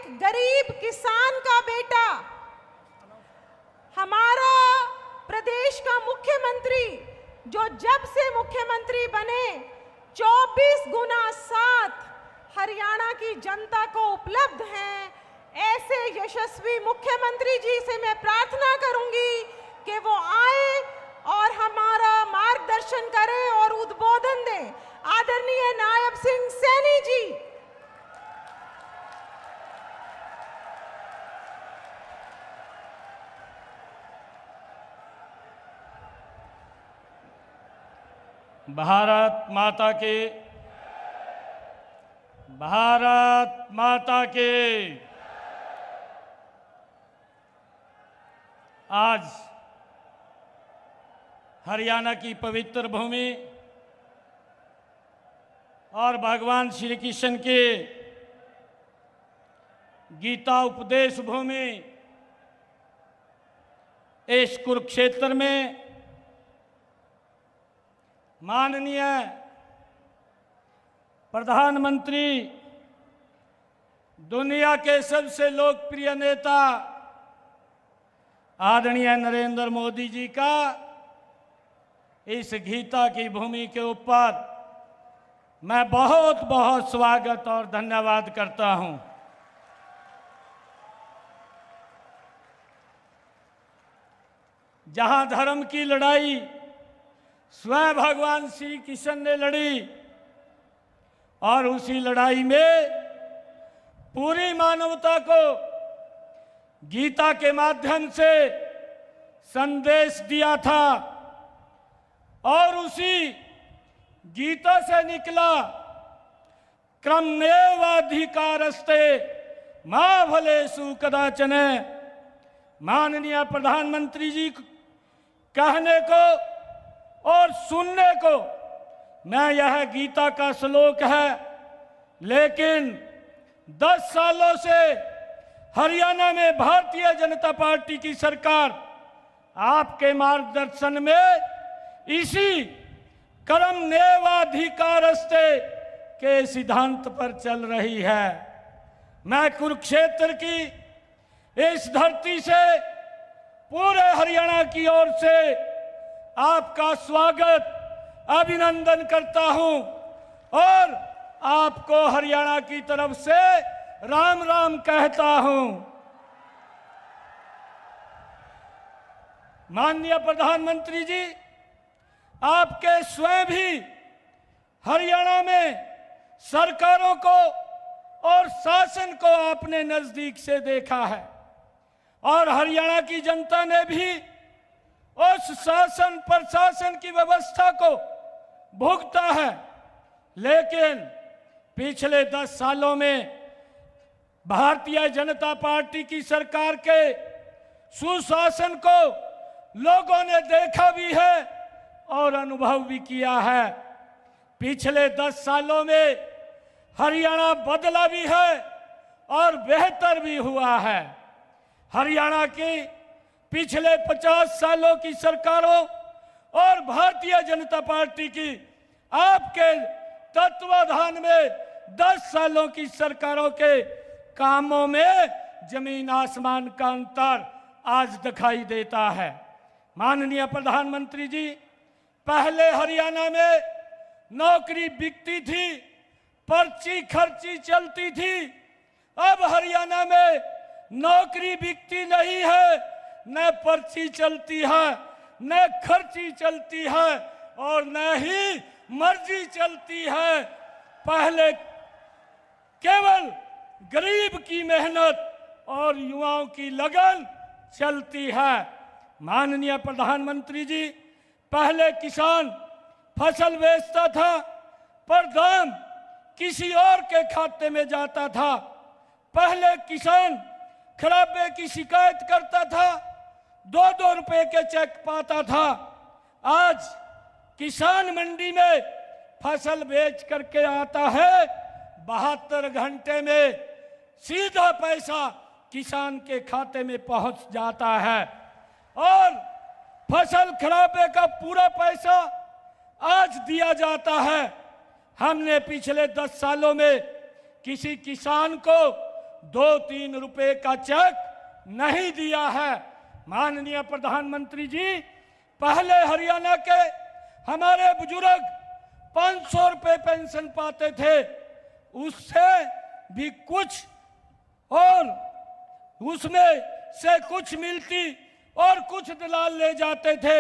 एक गरीब किसान का बेटा हमारा प्रदेश का मुख्यमंत्री, जो जब से मुख्यमंत्री बने 24 गुना 7 हरियाणा की जनता को उपलब्ध हैं, ऐसे यशस्वी मुख्यमंत्री जी से मैं प्रार्थना करूंगी कि वो आए और हमारा मार्गदर्शन करें और उद्बोधन दें। आदरणीय नायब सिंह सैनी जी। भारत माता के, भारत माता के। आज हरियाणा की पवित्र भूमि और भगवान श्री कृष्ण के गीता उपदेश भूमि इस कुरुक्षेत्र में माननीय प्रधानमंत्री, दुनिया के सबसे लोकप्रिय नेता आदरणीय नरेंद्र मोदी जी का इस गीता की भूमि के ऊपर मैं बहुत बहुत स्वागत और धन्यवाद करता हूं। जहां धर्म की लड़ाई स्वयं भगवान श्री कृष्ण ने लड़ी और उसी लड़ाई में पूरी मानवता को गीता के माध्यम से संदेश दिया था, और उसी गीता से निकला क्रममेवाधिकारस्ते मा फलेषु कदाचन। माननीय प्रधानमंत्री जी कहने को और सुनने को मैं यह गीता का श्लोक है, लेकिन 10 सालों से हरियाणा में भारतीय जनता पार्टी की सरकार आपके मार्गदर्शन में इसी कर्मण्येवाधिकारस्ते के सिद्धांत पर चल रही है। मैं कुरुक्षेत्र की इस धरती से पूरे हरियाणा की ओर से आपका स्वागत, अभिनंदन करता हूं और आपको हरियाणा की तरफ से राम राम कहता हूं। माननीय प्रधानमंत्री जी, आपके स्वयं भी हरियाणा में सरकारों को और शासन को आपने नजदीक से देखा है, और हरियाणा की जनता ने भी उस शासन प्रशासन की व्यवस्था को भुगता है। लेकिन पिछले 10 सालों में भारतीय जनता पार्टी की सरकार के सुशासन को लोगों ने देखा भी है और अनुभव भी किया है। पिछले 10 सालों में हरियाणा बदला भी है और बेहतर भी हुआ है। हरियाणा की पिछले 50 सालों की सरकारों और भारतीय जनता पार्टी की आपके तत्वाधान में 10 सालों की सरकारों के कामों में जमीन आसमान का अंतर आज दिखाई देता है। माननीय प्रधानमंत्री जी, पहले हरियाणा में नौकरी बिकती थी, पर्ची खर्ची चलती थी। अब हरियाणा में नौकरी बिकती नहीं है, न पर्ची चलती है, न खर्ची चलती है और न ही मर्जी चलती है। पहले केवल गरीब की मेहनत और युवाओं की लगन चलती है। माननीय प्रधानमंत्री जी, पहले किसान फसल बेचता था पर दाम किसी और के खाते में जाता था। पहले किसान खराबे की शिकायत करता था, 2-2 रुपए के चेक पाता था। आज किसान मंडी में फसल बेच करके आता है, 72 घंटे में सीधा पैसा किसान के खाते में पहुंच जाता है और फसल खराबे का पूरा पैसा आज दिया जाता है। हमने पिछले 10 सालों में किसी किसान को 2-3 रुपए का चेक नहीं दिया है। माननीय प्रधानमंत्री जी, पहले हरियाणा के हमारे बुजुर्ग 500 रुपए पेंशन पाते थे, उससे भी कुछ और उसमें से कुछ मिलती और कुछ दलाल ले जाते थे।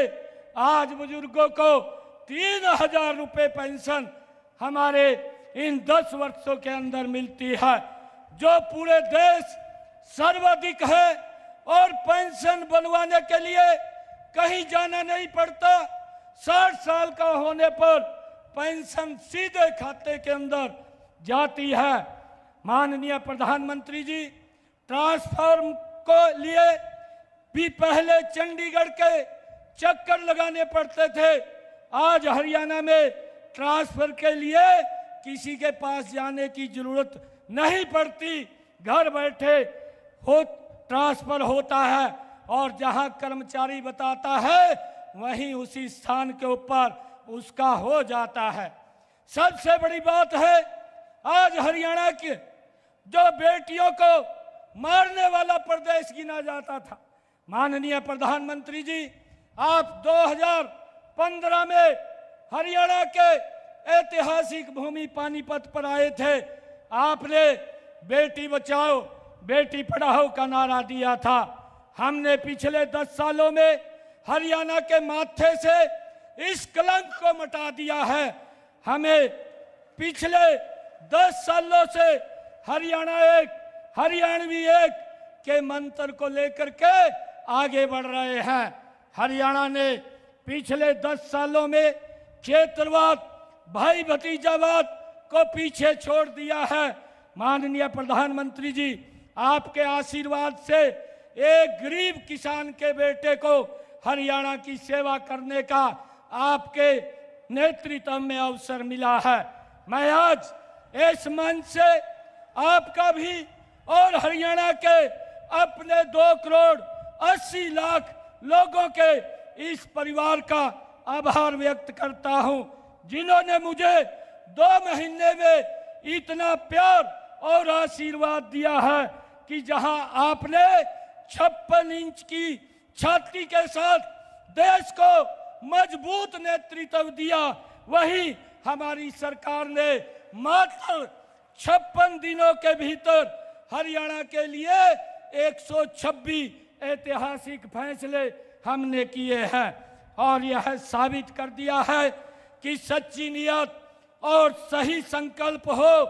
आज बुजुर्गों को 3000 रुपए पेंशन हमारे इन 10 वर्षों के अंदर मिलती है, जो पूरे देश सर्वाधिक है। और पेंशन बनवाने के लिए कहीं जाना नहीं पड़ता। 60 साल का होने पर पेंशन सीधे खाते के अंदर जाती है। माननीय प्रधानमंत्री जी, ट्रांसफर को लिए भी पहले चंडीगढ़ के चक्कर लगाने पड़ते थे। आज हरियाणा में ट्रांसफर के लिए किसी के पास जाने की जरूरत नहीं पड़ती, घर बैठे ट्रांसफर होता है और जहां कर्मचारी बताता है वहीं उसी स्थान के ऊपर उसका हो जाता है। सबसे बड़ी बात है, आज हरियाणा के जो बेटियों को मारने वाला प्रदेश गिना जाता था, माननीय प्रधानमंत्री जी, आप 2015 में हरियाणा के ऐतिहासिक भूमि पानीपत पर आए थे। आपने बेटी बचाओ बेटी पढ़ाओ का नारा दिया था। हमने पिछले 10 सालों में हरियाणा के माथे से इस कलंक को मिटा दिया है। हमें पिछले 10 सालों से हरियाणा एक, हरियाणवी एक के मंत्र को लेकर के आगे बढ़ रहे हैं। हरियाणा ने पिछले 10 सालों में क्षेत्रवाद, भाई भतीजावाद को पीछे छोड़ दिया है। माननीय प्रधानमंत्री जी, आपके आशीर्वाद से एक गरीब किसान के बेटे को हरियाणा की सेवा करने का आपके नेतृत्व में अवसर मिला है। मैं आज इस मंच से आपका भी और हरियाणा के अपने 2 करोड़ 80 लाख लोगों के इस परिवार का आभार व्यक्त करता हूं, जिन्होंने मुझे 2 महीने में इतना प्यार और आशीर्वाद दिया है कि जहां आपने 56 इंच की छाती के साथ देश को मजबूत नेतृत्व दिया, वहीं हमारी सरकार ने मात्र 56 दिनों के भीतर हरियाणा के लिए 126 ऐतिहासिक फैसले हमने किए हैं। और यह साबित कर दिया है कि सच्ची नियत और सही संकल्प हो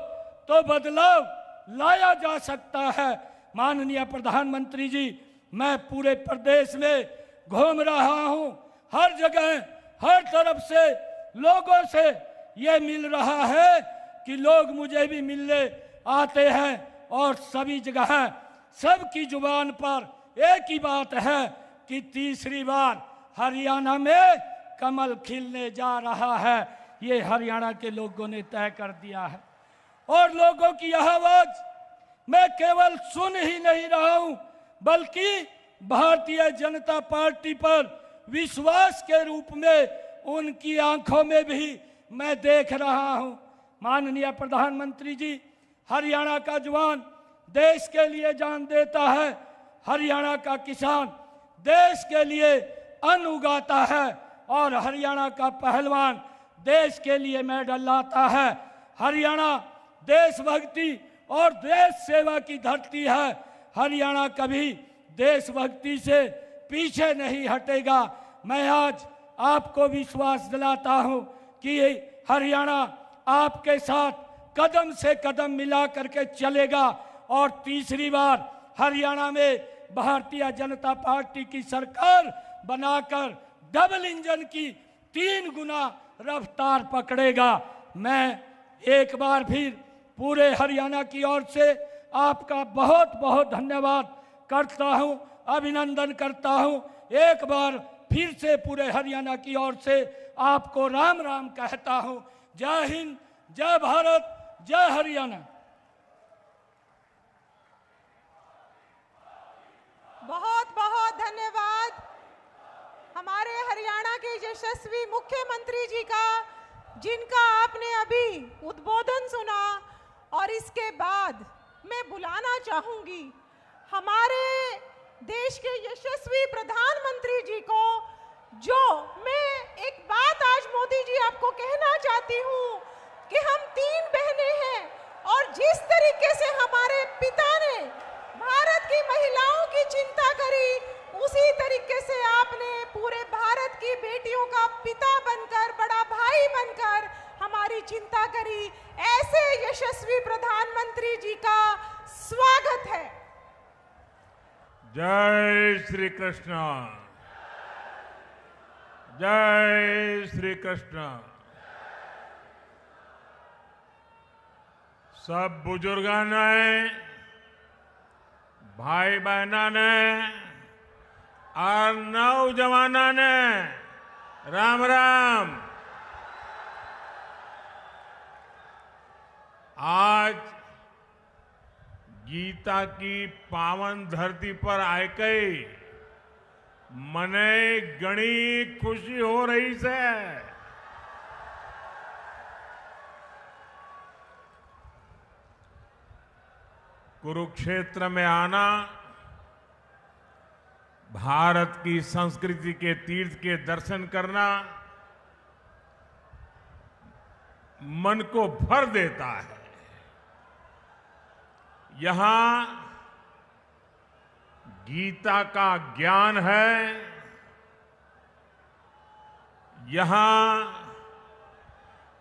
तो बदलाव लाया जा सकता है। माननीय प्रधानमंत्री जी, मैं पूरे प्रदेश में घूम रहा हूं, हर जगह हर तरफ से लोगों से ये मिल रहा है कि लोग मुझे भी मिलने आते हैं और सभी जगह सबकी जुबान पर एक ही बात है कि तीसरी बार हरियाणा में कमल खिलने जा रहा है। ये हरियाणा के लोगों ने तय कर दिया है और लोगों की यह आवाज मैं केवल सुन ही नहीं रहा हूं, बल्कि भारतीय जनता पार्टी पर विश्वास के रूप में उनकी आंखों में भी मैं देख रहा हूं। माननीय प्रधानमंत्री जी, हरियाणा का जवान देश के लिए जान देता है, हरियाणा का किसान देश के लिए अन्न उगाता है और हरियाणा का पहलवान देश के लिए मेडल लाता है। हरियाणा देशभक्ति और देश सेवा की धरती है। हरियाणा कभी देशभक्ति से पीछे नहीं हटेगा। मैं आज आपको विश्वास दिलाता हूं कि हरियाणा आपके साथ कदम से कदम मिला करके चलेगा और तीसरी बार हरियाणा में भारतीय जनता पार्टी की सरकार बनाकर डबल इंजन की 3 गुना रफ्तार पकड़ेगा। मैं एक बार फिर पूरे हरियाणा की ओर से आपका बहुत बहुत धन्यवाद करता हूं, अभिनंदन करता हूं। एक बार फिर से पूरे हरियाणा की ओर से आपको राम राम कहता हूं। जय हिंद, जय भारत, जय हरियाणा। बहुत बहुत धन्यवाद हमारे हरियाणा के यशस्वी मुख्यमंत्री जी का, जिनका आपने अभी उद्बोधन सुना। और इसके बाद मैं बुलाना चाहूंगी हमारे देश के यशस्वी प्रधानमंत्री जी को, जो मैं एक बात आज मोदी जी आपको कहना चाहती हूं कि हम 3 बहनें हैं और जिस तरीके से हमारे पिता ने भारत की महिलाओं की चिंता करी, उसी तरीके से आपने पूरे भारत की बेटियों का पिता बनकर, बड़ा भाई बनकर हमारी चिंता करी। ऐसे यशस्वी प्रधानमंत्री जी का स्वागत है। जय श्री कृष्ण, जय श्री कृष्ण। सब बुजुर्गों ने, भाई बहनों ने और नौजवानों ने राम राम। आज गीता की पावन धरती पर आके मने घणी खुशी हो रही है। कुरुक्षेत्र में आना, भारत की संस्कृति के तीर्थ के दर्शन करना मन को भर देता है। यहां गीता का ज्ञान है, यहां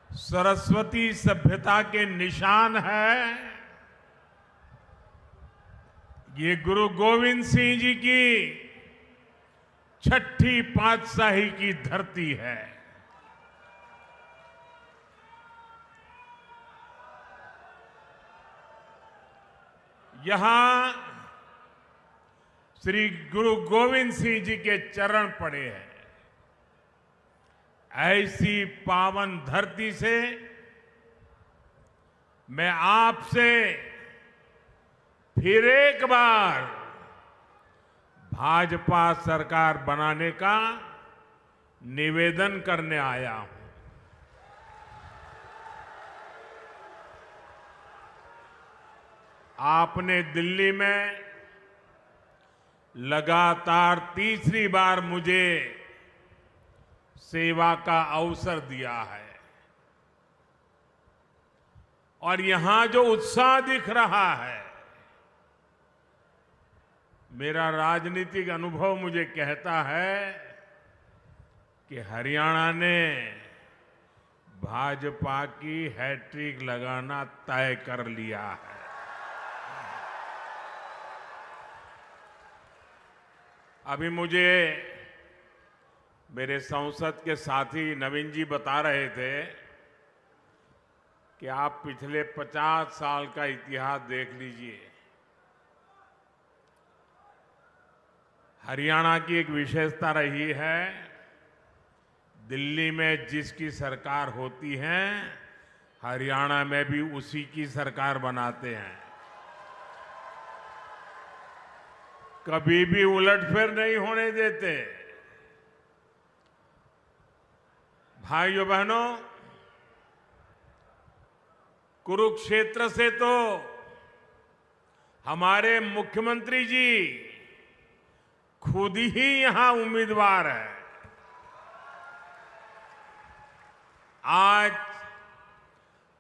सरस्वती सभ्यता के निशान है। ये गुरु गोविंद सिंह जी की 6ठी पातशाही की धरती है। यहां श्री गुरु गोविंद सिंह जी के चरण पड़े हैं। ऐसी पावन धरती से मैं आपसे फिर एक बार भाजपा सरकार बनाने का निवेदन करने आया हूं। आपने दिल्ली में लगातार तीसरी बार मुझे सेवा का अवसर दिया है और यहां जो उत्साह दिख रहा है, मेरा राजनीतिक अनुभव मुझे कहता है कि हरियाणा ने भाजपा की हैट्रिक लगाना तय कर लिया है। अभी मुझे मेरे संसद के साथी नवीन जी बता रहे थे कि आप पिछले 50 साल का इतिहास देख लीजिए। हरियाणा की एक विशेषता रही है, दिल्ली में जिसकी सरकार होती है, हरियाणा में भी उसी की सरकार बनाते हैं। कभी भी उलटफेर नहीं होने देते। भाइयों बहनों, कुरुक्षेत्र से तो हमारे मुख्यमंत्री जी खुद ही यहां उम्मीदवार है। आज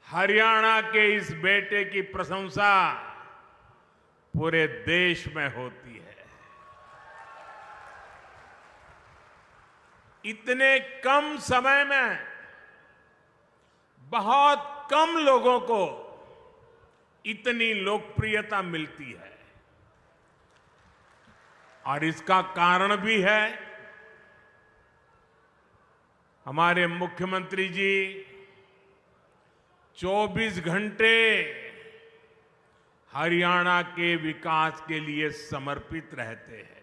हरियाणा के इस बेटे की प्रशंसा पूरे देश में होती है। इतने कम समय में बहुत कम लोगों को इतनी लोकप्रियता मिलती है और इसका कारण भी है हमारे मुख्यमंत्री जी 24 घंटे हरियाणा के विकास के लिए समर्पित रहते हैं।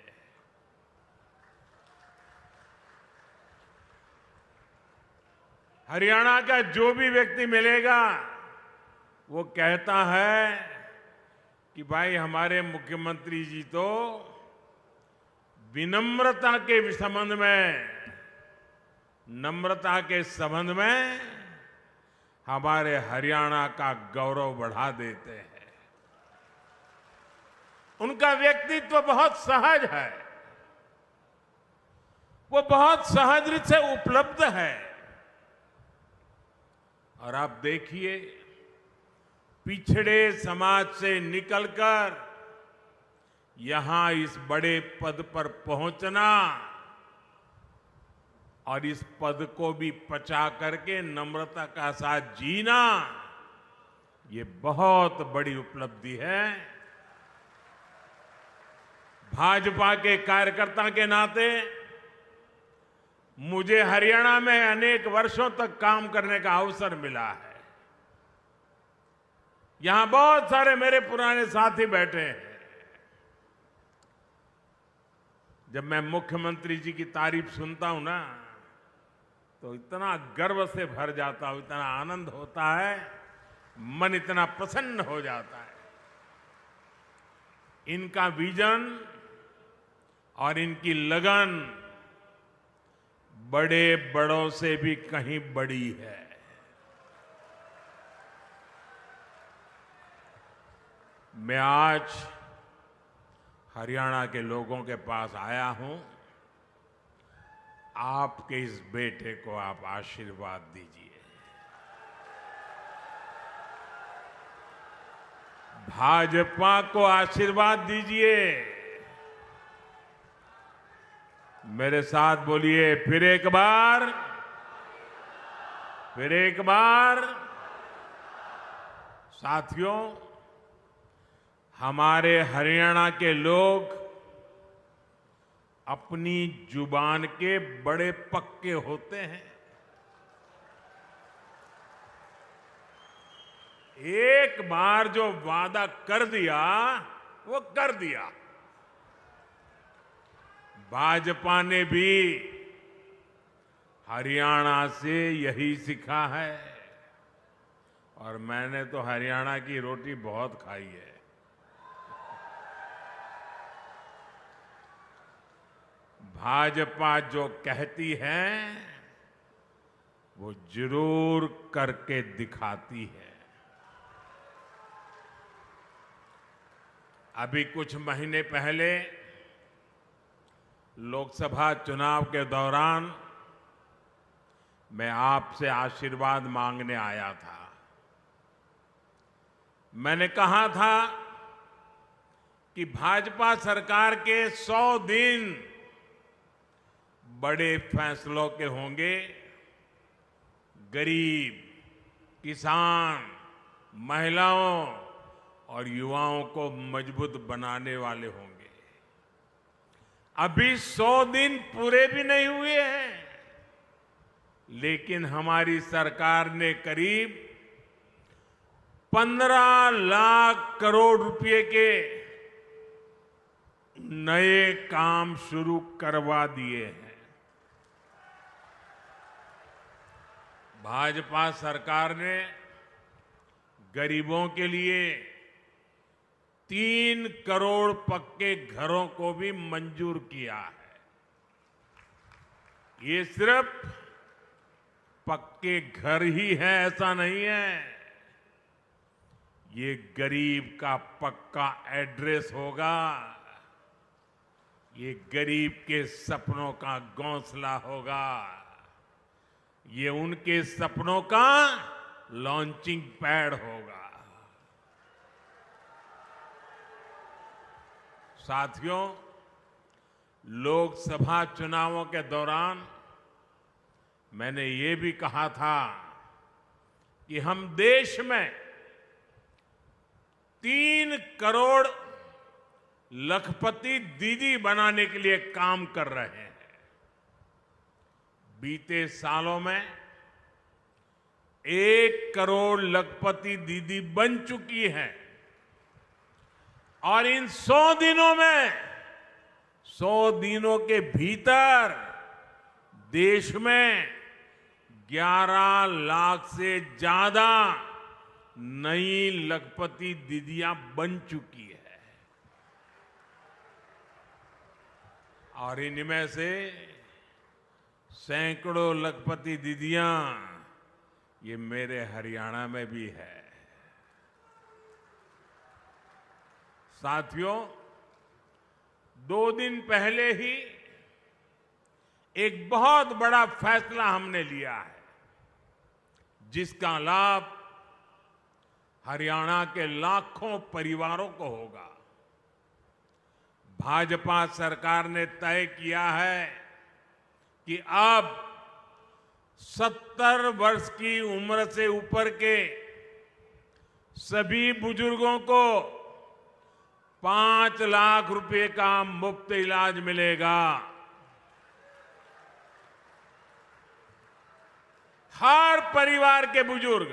हरियाणा का जो भी व्यक्ति मिलेगा वो कहता है कि भाई हमारे मुख्यमंत्री जी तो विनम्रता के संबंध में, नम्रता के संबंध में हमारे हरियाणा का गौरव बढ़ा देते हैं। उनका व्यक्तित्व बहुत सहज है, वो बहुत सहज रूप से उपलब्ध है। और आप देखिए, पिछड़े समाज से निकलकर यहां इस बड़े पद पर पहुंचना और इस पद को भी पचा करके नम्रता का साथ जीना, ये बहुत बड़ी उपलब्धि है। भाजपा के कार्यकर्ता के नाते मुझे हरियाणा में अनेक वर्षों तक काम करने का अवसर मिला है। यहां बहुत सारे मेरे पुराने साथी बैठे हैं। जब मैं मुख्यमंत्री जी की तारीफ सुनता हूं ना, तो इतना गर्व से भर जाता हूं, इतना आनंद होता है, मन इतना प्रसन्न हो जाता है। इनका विजन और इनकी लगन बड़े बड़ों से भी कहीं बड़ी है। मैं आज हरियाणा के लोगों के पास आया हूं, आपके इस बेटे को आप आशीर्वाद दीजिए। भाजपा को आशीर्वाद दीजिए। मेरे साथ बोलिए, फिर एक बार, फिर एक बार। साथियों, हमारे हरियाणा के लोग अपनी जुबान के बड़े पक्के होते हैं। एक बार जो वादा कर दिया, वो कर दिया। भाजपा ने भी हरियाणा से यही सीखा है, और मैंने तो हरियाणा की रोटी बहुत खाई है। भाजपा जो कहती है, वो जरूर करके दिखाती है। अभी कुछ महीने पहले लोकसभा चुनाव के दौरान मैं आपसे आशीर्वाद मांगने आया था। मैंने कहा था कि भाजपा सरकार के 100 दिन बड़े फैसलों के होंगे। गरीब, किसान, महिलाओं और युवाओं को मजबूत बनाने वाले होंगे। अभी 100 दिन पूरे भी नहीं हुए हैं, लेकिन हमारी सरकार ने करीब 15 लाख करोड़ रुपए के नए काम शुरू करवा दिए हैं। भाजपा सरकार ने गरीबों के लिए 3 करोड़ पक्के घरों को भी मंजूर किया है। ये सिर्फ पक्के घर ही है ऐसा नहीं है, ये गरीब का पक्का एड्रेस होगा। ये गरीब के सपनों का घोंसला होगा। ये उनके सपनों का लॉन्चिंग पैड होगा। साथियों, लोकसभा चुनावों के दौरान मैंने ये भी कहा था कि हम देश में 3 करोड़ लखपति दीदी बनाने के लिए काम कर रहे हैं। बीते सालों में 1 करोड़ लखपति दीदी बन चुकी हैं, और इन 100 दिनों में, 100 दिनों के भीतर देश में 11 लाख से ज्यादा नई लखपति दीदियां बन चुकी है। और इनमें से सैकड़ों लखपति दीदियां ये मेरे हरियाणा में भी है। साथियों, 2 दिन पहले ही एक बहुत बड़ा फैसला हमने लिया है, जिसका लाभ हरियाणा के लाखों परिवारों को होगा। भाजपा सरकार ने तय किया है कि अब 70 वर्ष की उम्र से ऊपर के सभी बुजुर्गों को 5 लाख रुपए का मुफ्त इलाज मिलेगा। हर परिवार के बुजुर्ग,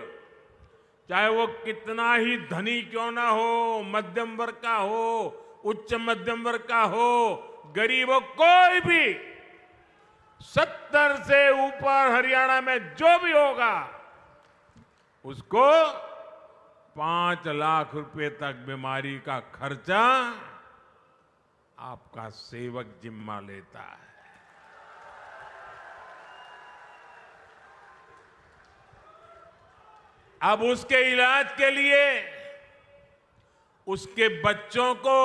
चाहे वो कितना ही धनी क्यों ना हो, मध्यम वर्ग का हो, उच्च मध्यम वर्ग का हो, गरीब हो, कोई भी 70 से ऊपर हरियाणा में जो भी होगा उसको 5 लाख रुपए तक बीमारी का खर्चा आपका सेवक जिम्मा लेता है। अब उसके इलाज के लिए उसके बच्चों को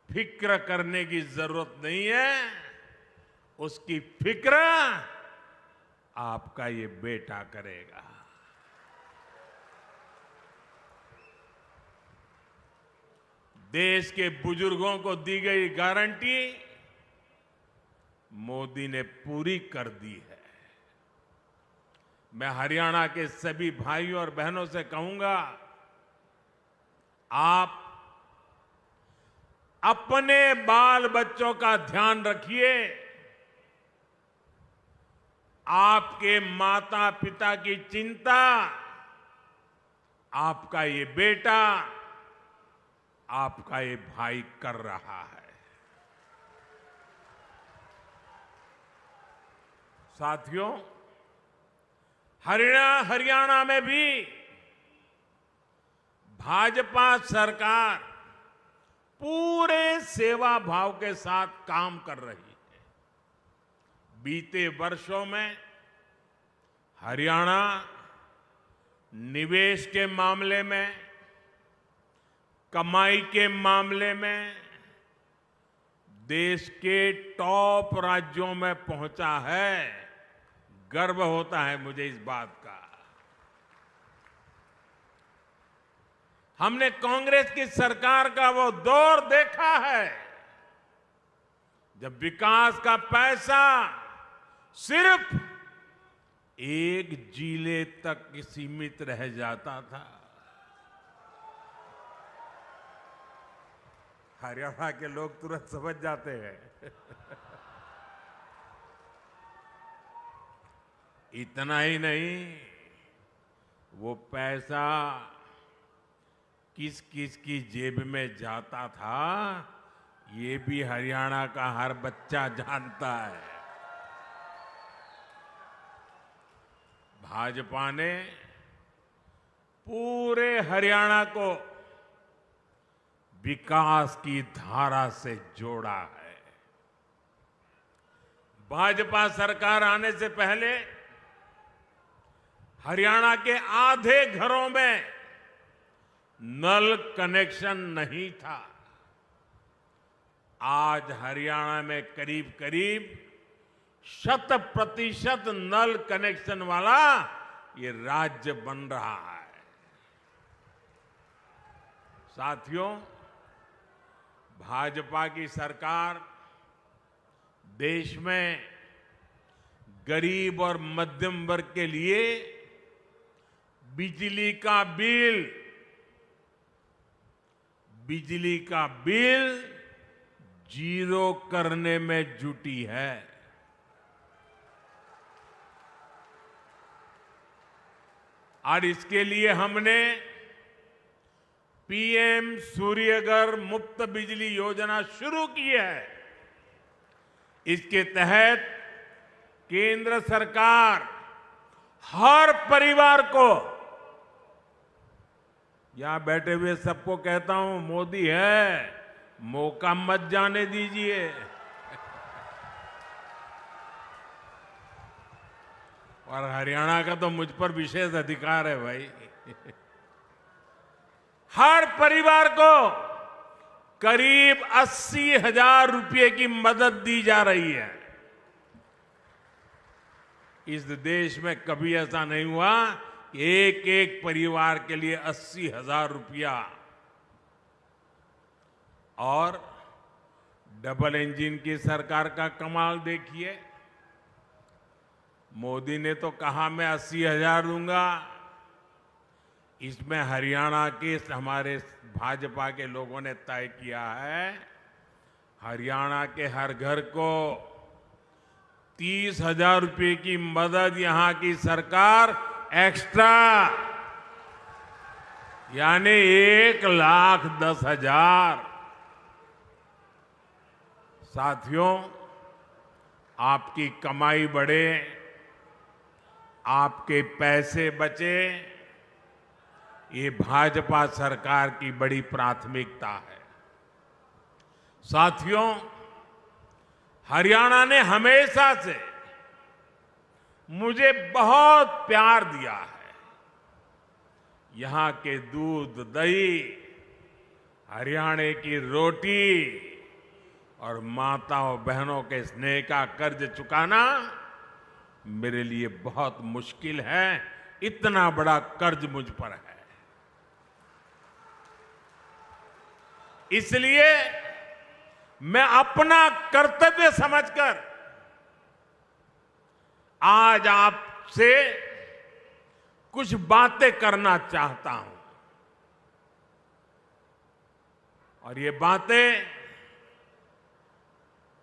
फिक्र करने की जरूरत नहीं है, उसकी फिक्र आपका ये बेटा करेगा। देश के बुजुर्गों को दी गई गारंटी मोदी ने पूरी कर दी है। मैं हरियाणा के सभी भाइयों और बहनों से कहूंगा, आप अपने बाल बच्चों का ध्यान रखिए। आपके माता पिता की चिंता आपका ये बेटा, आपका ये भाई कर रहा है। साथियों, हरियाणा में भी भाजपा सरकार पूरे सेवा भाव के साथ काम कर रही है। बीते वर्षों में हरियाणा निवेश के मामले में, कमाई के मामले में देश के टॉप राज्यों में पहुंचा है। गर्व होता है मुझे इस बात का। हमने कांग्रेस की सरकार का वो दौर देखा है जब विकास का पैसा सिर्फ एक जिले तक सीमित रह जाता था। हरियाणा के लोग तुरंत समझ जाते हैं। इतना ही नहीं, वो पैसा किस किस की जेब में जाता था, ये भी हरियाणा का हर बच्चा जानता है। भाजपा ने पूरे हरियाणा को विकास की धारा से जोड़ा है। भाजपा सरकार आने से पहले हरियाणा के आधे घरों में नल कनेक्शन नहीं था। आज हरियाणा में करीब करीब 100% नल कनेक्शन वाला ये राज्य बन रहा है। साथियों, भाजपा की सरकार देश में गरीब और मध्यम वर्ग के लिए बिजली का बिल जीरो करने में जुटी है। और इसके लिए हमने पीएम सूर्यघर मुफ्त बिजली योजना शुरू की है। इसके तहत केंद्र सरकार हर परिवार को, यहां बैठे हुए सबको कहता हूं, मोदी है, मौका मत जाने दीजिए। और हरियाणा का तो मुझ पर विशेष अधिकार है भाई। हर परिवार को करीब 80,000 रुपये की मदद दी जा रही है। इस देश में कभी ऐसा नहीं हुआ कि एक एक परिवार के लिए 80,000 रुपया। और डबल इंजन की सरकार का कमाल देखिए, मोदी ने तो कहा मैं 80,000 दूंगा, इसमें हरियाणा के हमारे भाजपा के लोगों ने तय किया है हरियाणा के हर घर को 30,000 रुपये की मदद यहां की सरकार एक्स्ट्रा, यानी 1,10,000। साथियों, आपकी कमाई बढ़े, आपके पैसे बचे, ये भाजपा सरकार की बड़ी प्राथमिकता है। साथियों, हरियाणा ने हमेशा से मुझे बहुत प्यार दिया है। यहां के दूध, दही, हरियाणा की रोटी और माताओं बहनों के स्नेह का कर्ज चुकाना मेरे लिए बहुत मुश्किल है। इतना बड़ा कर्ज मुझ पर है। इसलिए मैं अपना कर्तव्य समझकर आज आपसे कुछ बातें करना चाहता हूं। और ये बातें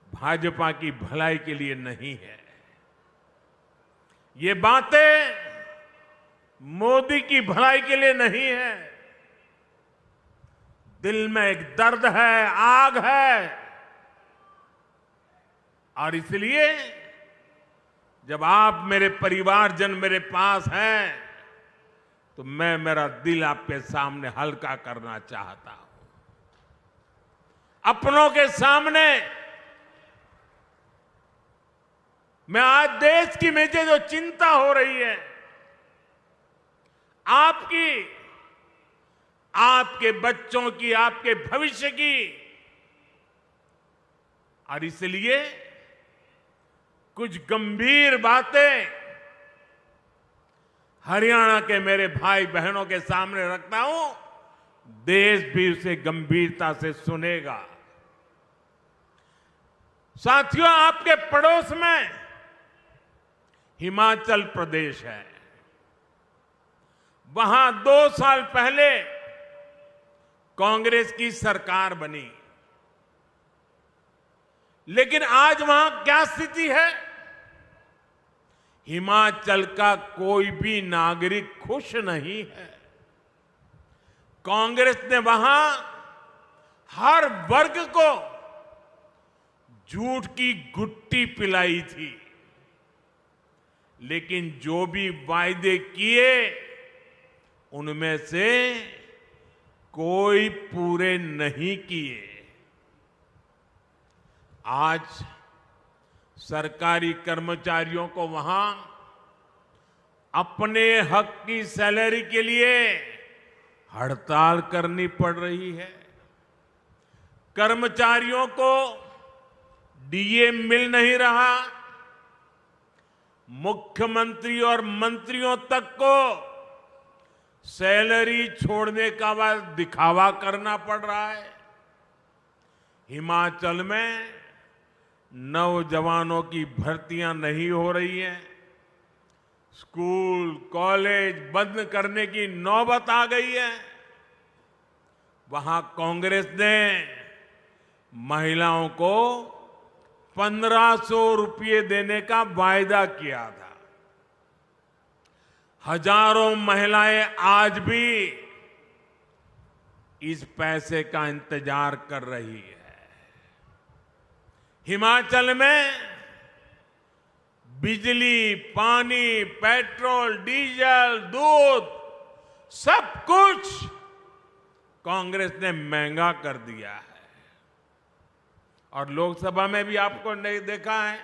भाजपा की भलाई के लिए नहीं है। ये बातें मोदी की भलाई के लिए नहीं है। दिल में एक दर्द है, आग है। और इसलिए जब आप मेरे परिवारजन मेरे पास हैं तो मैं मेरा दिल आपके सामने हल्का करना चाहता हूं। अपनों के सामने मैं आज देश की मुझे जो चिंता हो रही है, आपके बच्चों की, आपके भविष्य की, और इसलिए कुछ गंभीर बातें हरियाणा के मेरे भाई बहनों के सामने रखता हूं। देश भी उसे गंभीरता से सुनेगा। साथियों, आपके पड़ोस में हिमाचल प्रदेश है। वहां 2 साल पहले कांग्रेस की सरकार बनी, लेकिन आज वहां क्या स्थिति है? हिमाचल का कोई भी नागरिक खुश नहीं है। कांग्रेस ने वहां हर वर्ग को झूठ की गुट्टी पिलाई थी, लेकिन जो भी वायदे किए उनमें से कोई पूरे नहीं किए। आज सरकारी कर्मचारियों को वहां अपने हक की सैलरी के लिए हड़ताल करनी पड़ रही है। कर्मचारियों को डीए मिल नहीं रहा। मुख्यमंत्री और मंत्रियों तक को सैलरी छोड़ने का बाद दिखावा करना पड़ रहा है। हिमाचल में नौजवानों की भर्तियां नहीं हो रही हैं। स्कूल, कॉलेज बंद करने की नौबत आ गई है। वहां कांग्रेस ने महिलाओं को 1,500 रुपये देने का वायदा किया था। हजारों महिलाएं आज भी इस पैसे का इंतजार कर रही है। हिमाचल में बिजली, पानी, पेट्रोल, डीजल, दूध सब कुछ कांग्रेस ने महंगा कर दिया है। और लोकसभा में भी आपको नहीं देखा है,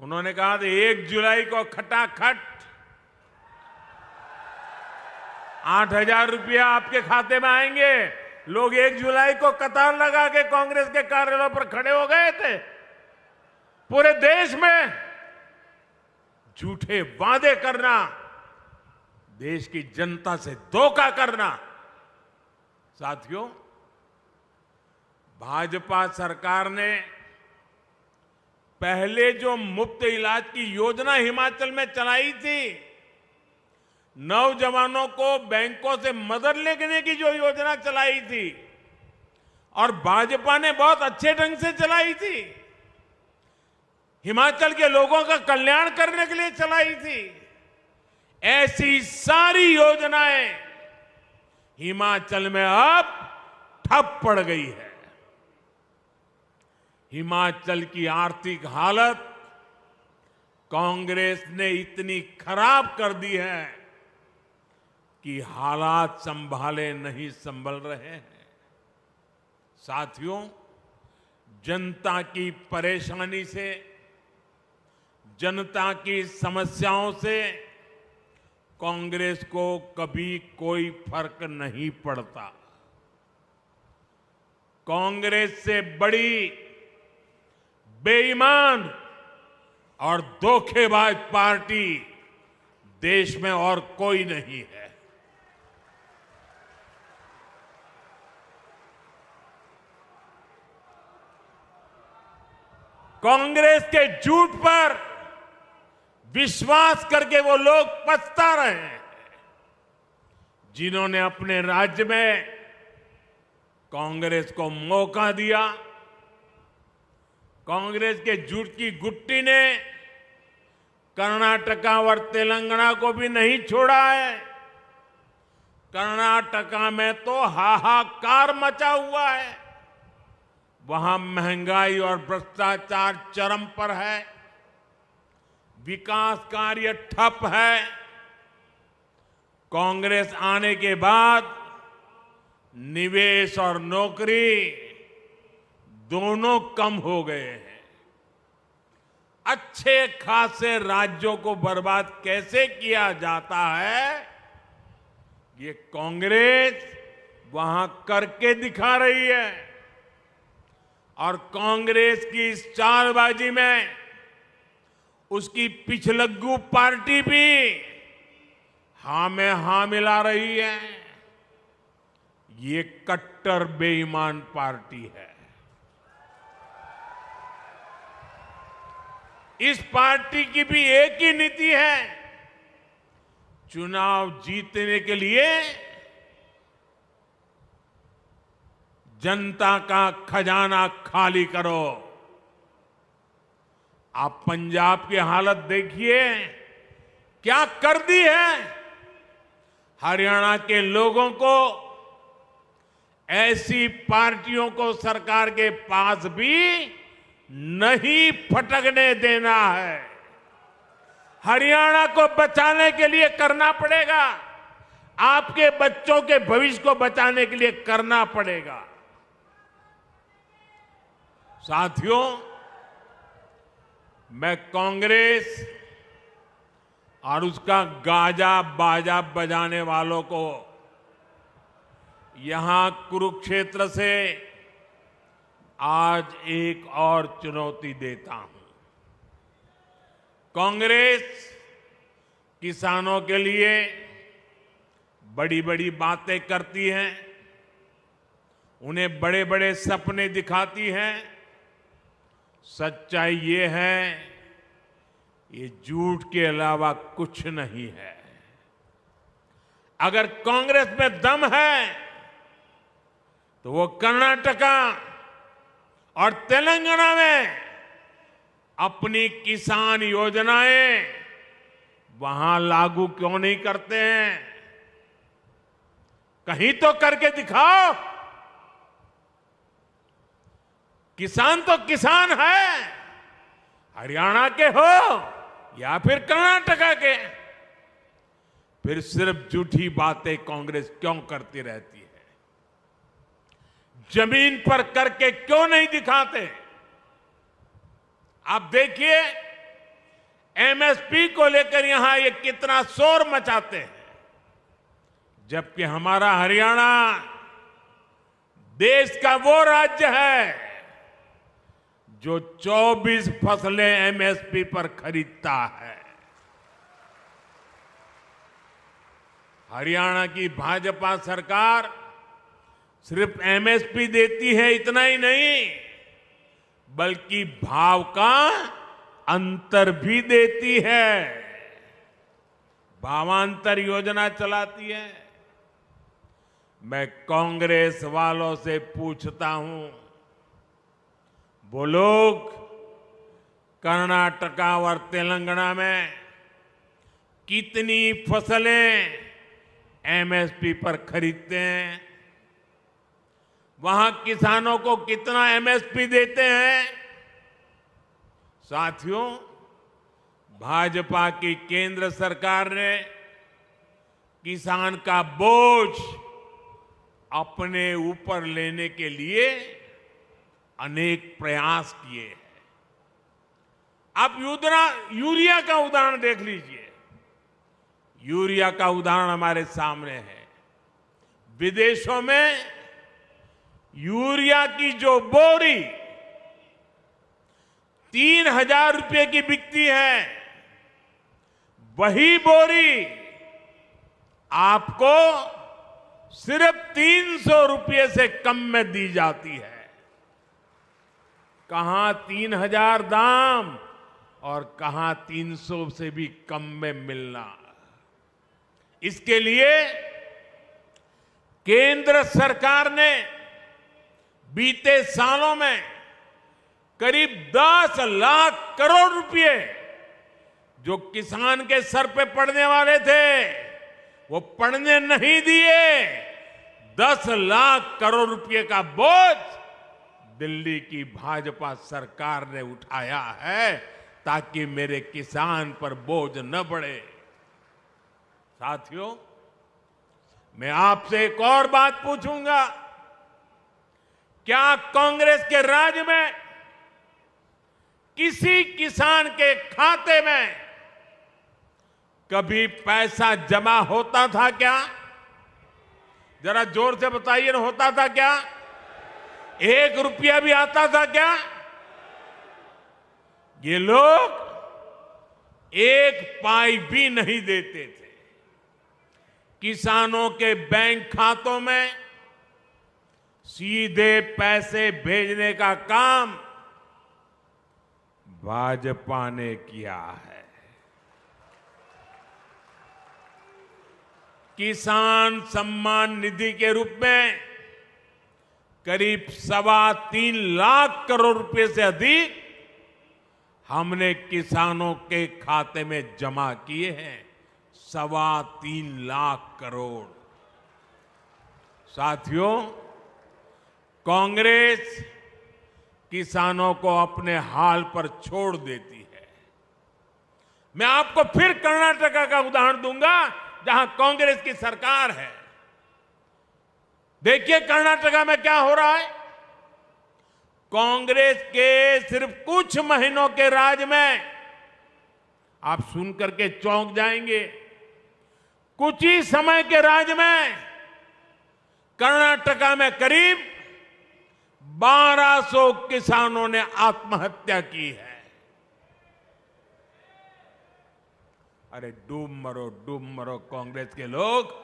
उन्होंने कहा था 1 जुलाई को खटाखट 8,000 रुपया आपके खाते में आएंगे, लोग 1 जुलाई को कतार लगा के कांग्रेस के कार्यालयों पर खड़े हो गए थे। पूरे देश में झूठे वादे करना, देश की जनता से धोखा करना। साथियों, भाजपा सरकार ने पहले जो मुफ्त इलाज की योजना हिमाचल में चलाई थी, नौजवानों को बैंकों से मदद लेने की जो योजना चलाई थी, और भाजपा ने बहुत अच्छे ढंग से चलाई थी, हिमाचल के लोगों का कल्याण करने के लिए चलाई थी, ऐसी सारी योजनाएं हिमाचल में अब ठप पड़ गई है। हिमाचल की आर्थिक हालत कांग्रेस ने इतनी खराब कर दी है कि हालात संभाले नहीं संभल रहे हैं। साथियों, जनता की परेशानी से, जनता की समस्याओं से कांग्रेस को कभी कोई फर्क नहीं पड़ता। कांग्रेस से बड़ी बेईमान और धोखेबाज पार्टी देश में और कोई नहीं है। कांग्रेस के झूठ पर विश्वास करके वो लोग पछता रहे हैं, जिन्होंने अपने राज्य में कांग्रेस को मौका दिया। कांग्रेस के झूठ की गुट्टी ने कर्नाटका और तेलंगाना को भी नहीं छोड़ा है। कर्नाटका में तो हाहाकार मचा हुआ है, वहां महंगाई और भ्रष्टाचार चरम पर है, विकास कार्य ठप है। कांग्रेस आने के बाद निवेश और नौकरी दोनों कम हो गए हैं। अच्छे खासे राज्यों को बर्बाद कैसे किया जाता है, ये कांग्रेस वहां करके दिखा रही है। और कांग्रेस की इस चालबाजी में उसकी पिछलग्गू पार्टी भी हां में हां मिला रही है। ये कट्टर बेईमान पार्टी है। इस पार्टी की भी एक ही नीति है, चुनाव जीतने के लिए जनता का खजाना खाली करो। आप पंजाब की हालत देखिए, क्या कर दी है। हरियाणा के लोगों को ऐसी पार्टियों को सरकार के पास भी नहीं फटकने देना है। हरियाणा को बचाने के लिए करना पड़ेगा, आपके बच्चों के भविष्य को बचाने के लिए करना पड़ेगा। साथियों, मैं कांग्रेस और उसका गाजा बाजा बजाने वालों को यहां कुरुक्षेत्र से आज एक और चुनौती देता हूं। कांग्रेस किसानों के लिए बड़ी बड़ी बातें करती है, उन्हें बड़े बड़े सपने दिखाती है। सच्चाई ये है, ये झूठ के अलावा कुछ नहीं है। अगर कांग्रेस में दम है तो वो कर्नाटका और तेलंगाना में अपनी किसान योजनाएं वहां लागू क्यों नहीं करते हैं? कहीं तो करके दिखाओ। किसान तो किसान है, हरियाणा के हो या फिर कर्नाटका के। फिर सिर्फ झूठी बातें कांग्रेस क्यों करती रहती है? जमीन पर करके क्यों नहीं दिखाते? आप देखिए, एमएसपी को लेकर यहां ये कितना शोर मचाते हैं, जबकि हमारा हरियाणा देश का वो राज्य है जो 24 फसलें एमएसपी पर खरीदता है। हरियाणा की भाजपा सरकार सिर्फ एमएसपी देती है, इतना ही नहीं, बल्कि भाव का अंतर भी देती है। भावांतर योजना चलाती है। मैं कांग्रेस वालों से पूछता हूं, वो लोग कर्नाटका और तेलंगाना में कितनी फसलें एमएसपी पर खरीदते हैं? वहां किसानों को कितना एमएसपी देते हैं? साथियों, भाजपा की केंद्र सरकार ने किसान का बोझ अपने ऊपर लेने के लिए अनेक प्रयास किए हैं। आप यूरिया का उदाहरण देख लीजिए। यूरिया का उदाहरण हमारे सामने है। विदेशों में यूरिया की जो बोरी 3,000 रुपए की बिकती है, वही बोरी आपको सिर्फ 300 रुपये से कम में दी जाती है। कहां 3,000 दाम और कहां 300 से भी कम में मिलना। इसके लिए केंद्र सरकार ने बीते सालों में करीब 10 लाख करोड़ रुपए जो किसान के सर पे पड़ने वाले थे, वो पड़ने नहीं दिए। 10 लाख करोड़ रुपए का बोझ दिल्ली की भाजपा सरकार ने उठाया है, ताकि मेरे किसान पर बोझ न बढ़े। साथियों, मैं आपसे एक और बात पूछूंगा, क्या कांग्रेस के राज में किसी किसान के खाते में कभी पैसा जमा होता था क्या? जरा जोर से बताइए ना, होता था क्या? 1 रुपया भी आता था क्या? ये लोग 1 पाई भी नहीं देते थे। किसानों के बैंक खातों में सीधे पैसे भेजने का काम भाजपा ने किया है। किसान सम्मान निधि के रूप में करीब 3.25 लाख करोड़ रुपए से अधिक हमने किसानों के खाते में जमा किए हैं। 3.25 लाख करोड़। साथियों, कांग्रेस किसानों को अपने हाल पर छोड़ देती है। मैं आपको फिर कर्नाटका का उदाहरण दूंगा, जहां कांग्रेस की सरकार है। देखिए कर्नाटका में क्या हो रहा है। कांग्रेस के सिर्फ कुछ महीनों के राज में आप सुन करके चौंक जाएंगे। कुछ ही समय के राज में कर्नाटका में करीब 1200 किसानों ने आत्महत्या की है। अरे डूब मरो कांग्रेस के लोग।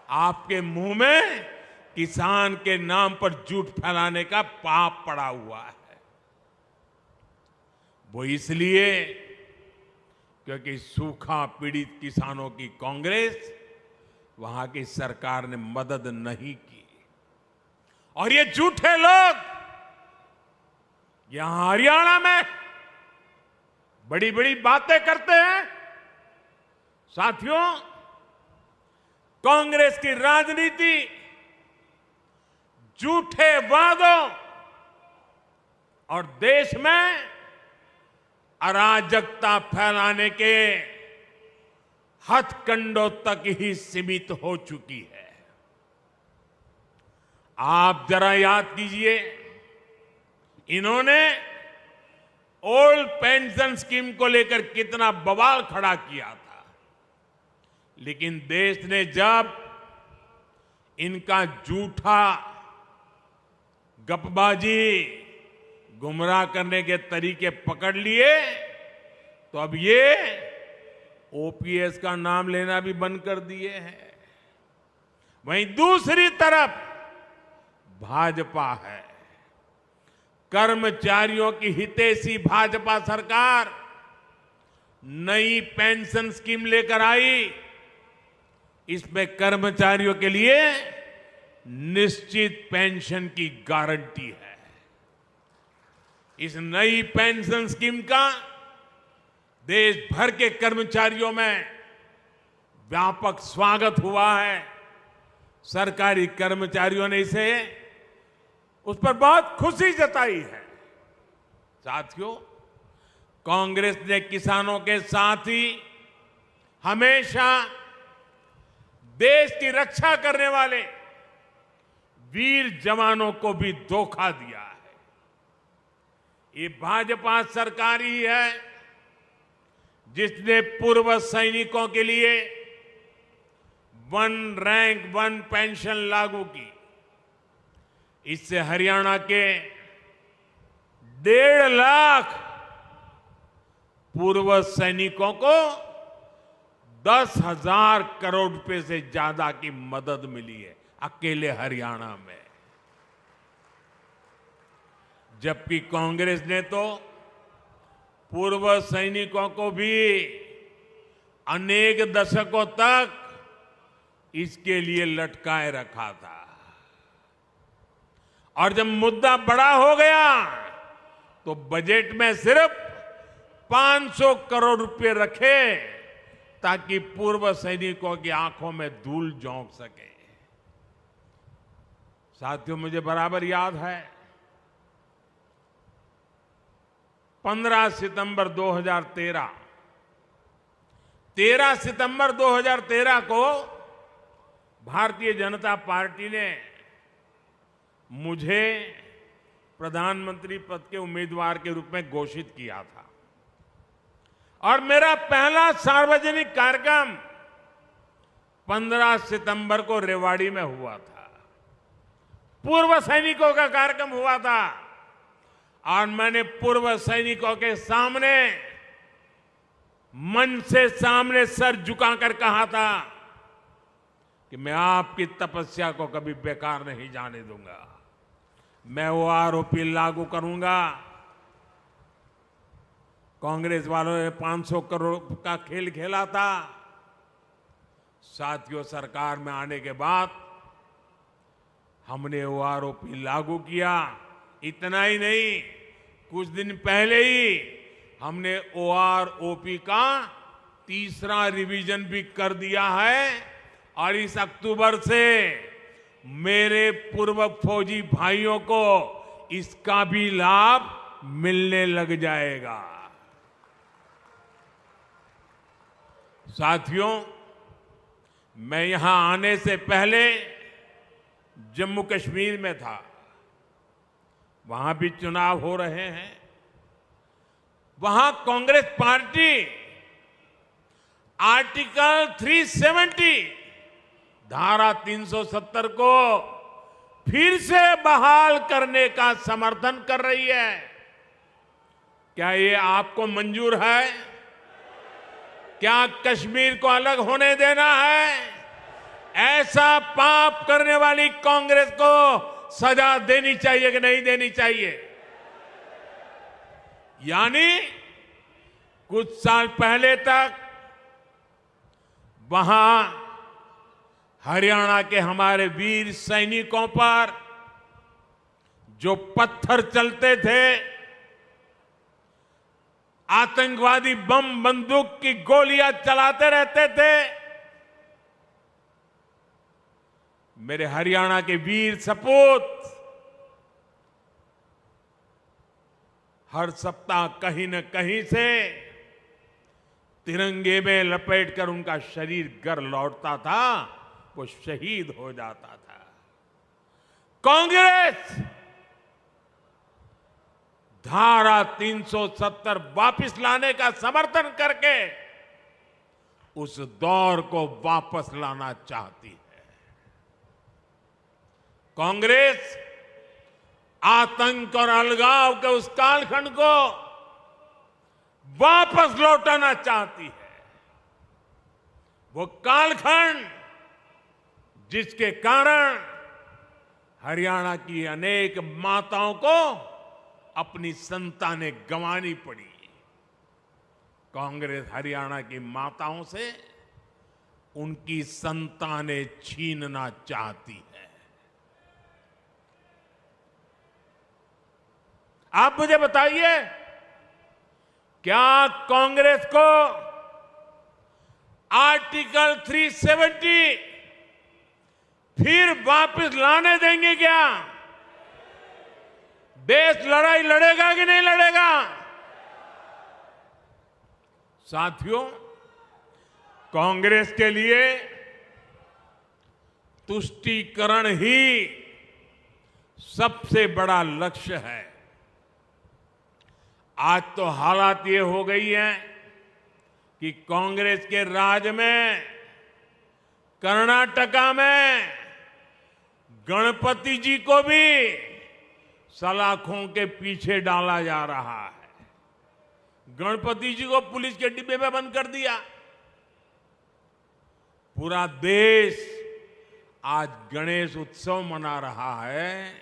आपके मुंह में किसान के नाम पर झूठ फैलाने का पाप पड़ा हुआ है। वो इसलिए क्योंकि सूखा पीड़ित किसानों की कांग्रेस, वहां की सरकार ने मदद नहीं की। और ये झूठे लोग यहां हरियाणा में बड़ी बड़ी बातें करते हैं। साथियों, कांग्रेस की राजनीति झूठे वादों और देश में अराजकता फैलाने के हथकंडों तक ही सीमित हो चुकी है। आप जरा याद कीजिए, इन्होंने ओल्ड पेंशन स्कीम को लेकर कितना बवाल खड़ा किया था। लेकिन देश ने जब इनका झूठा गपबाजी, गुमराह करने के तरीके पकड़ लिए तो अब ये ओपीएस का नाम लेना भी बंद कर दिए हैं। वहीं दूसरी तरफ भाजपा है। कर्मचारियों की हितैषी भाजपा सरकार नई पेंशन स्कीम लेकर आई। इसमें कर्मचारियों के लिए निश्चित पेंशन की गारंटी है। इस नई पेंशन स्कीम का देश भर के कर्मचारियों में व्यापक स्वागत हुआ है। सरकारी कर्मचारियों ने उस पर बहुत खुशी जताई है। साथियों, कांग्रेस ने किसानों के साथ ही हमेशा देश की रक्षा करने वाले वीर जवानों को भी धोखा दिया है। ये भाजपा सरकार ही है जिसने पूर्व सैनिकों के लिए 1 रैंक 1 पेंशन लागू की। इससे हरियाणा के 1.5 लाख पूर्व सैनिकों को 10,000 करोड़ रुपए से ज्यादा की मदद मिली है अकेले हरियाणा में। जबकि कांग्रेस ने तो पूर्व सैनिकों को भी अनेक दशकों तक इसके लिए लटकाए रखा था। और जब मुद्दा बड़ा हो गया तो बजट में सिर्फ 500 करोड़ रुपए रखे ताकि पूर्व सैनिकों की आंखों में धूल झोंक सके। साथियों, मुझे बराबर याद है 15 सितंबर 2013 13 सितंबर 2013 को भारतीय जनता पार्टी ने मुझे प्रधानमंत्री पद के उम्मीदवार के रूप में घोषित किया था और मेरा पहला सार्वजनिक कार्यक्रम 15 सितंबर को रेवाड़ी में हुआ था। पूर्व सैनिकों का कार्यक्रम हुआ था और मैंने पूर्व सैनिकों के सामने मन से सामने सर झुकाकर कहा था कि मैं आपकी तपस्या को कभी बेकार नहीं जाने दूंगा। मैं वो आरोपी लागू करूंगा। कांग्रेस वालों ने 500 करोड़ का खेल खेला था। साथियों, सरकार में आने के बाद हमने वो आरोपी लागू किया। इतना ही नहीं, कुछ दिन पहले ही हमने ओआरओपी का तीसरा रिवीजन भी कर दिया है और इस अक्टूबर से मेरे पूर्व फौजी भाइयों को इसका भी लाभ मिलने लग जाएगा। साथियों, मैं यहां आने से पहले जम्मू कश्मीर में था। वहां भी चुनाव हो रहे हैं। वहां कांग्रेस पार्टी आर्टिकल 370 धारा 370 को फिर से बहाल करने का समर्थन कर रही है। क्या ये आपको मंजूर है? क्या कश्मीर को अलग होने देना है? ऐसा पाप करने वाली कांग्रेस को सजा देनी चाहिए कि नहीं देनी चाहिए? यानी कुछ साल पहले तक वहां हरियाणा के हमारे वीर सैनिकों पर जो पत्थर चलते थे, आतंकवादी बम बंदूक की गोलियां चलाते रहते थे, मेरे हरियाणा के वीर सपूत हर सप्ताह कहीं न कहीं से तिरंगे में लपेटकर उनका शरीर घर लौटता था, वो शहीद हो जाता था। कांग्रेस धारा 370 वापस लाने का समर्थन करके उस दौर को वापस लाना चाहती है। कांग्रेस आतंक और अलगाव के उस कालखंड को वापस लौटाना चाहती है। वो कालखंड जिसके कारण हरियाणा की अनेक माताओं को अपनी संतानें गंवानी पड़ी। कांग्रेस हरियाणा की माताओं से उनकी संतानें छीनना चाहती है। आप मुझे बताइए, क्या कांग्रेस को आर्टिकल 370 फिर वापस लाने देंगे क्या? देश लड़ाई लड़ेगा कि नहीं लड़ेगा? साथियों, कांग्रेस के लिए तुष्टीकरण ही सबसे बड़ा लक्ष्य है। आज तो हालात ये हो गई हैं कि कांग्रेस के राज में कर्नाटका में गणपति जी को भी सलाखों के पीछे डाला जा रहा है। गणपति जी को पुलिस के डिब्बे में बंद कर दिया। पूरा देश आज गणेश उत्सव मना रहा है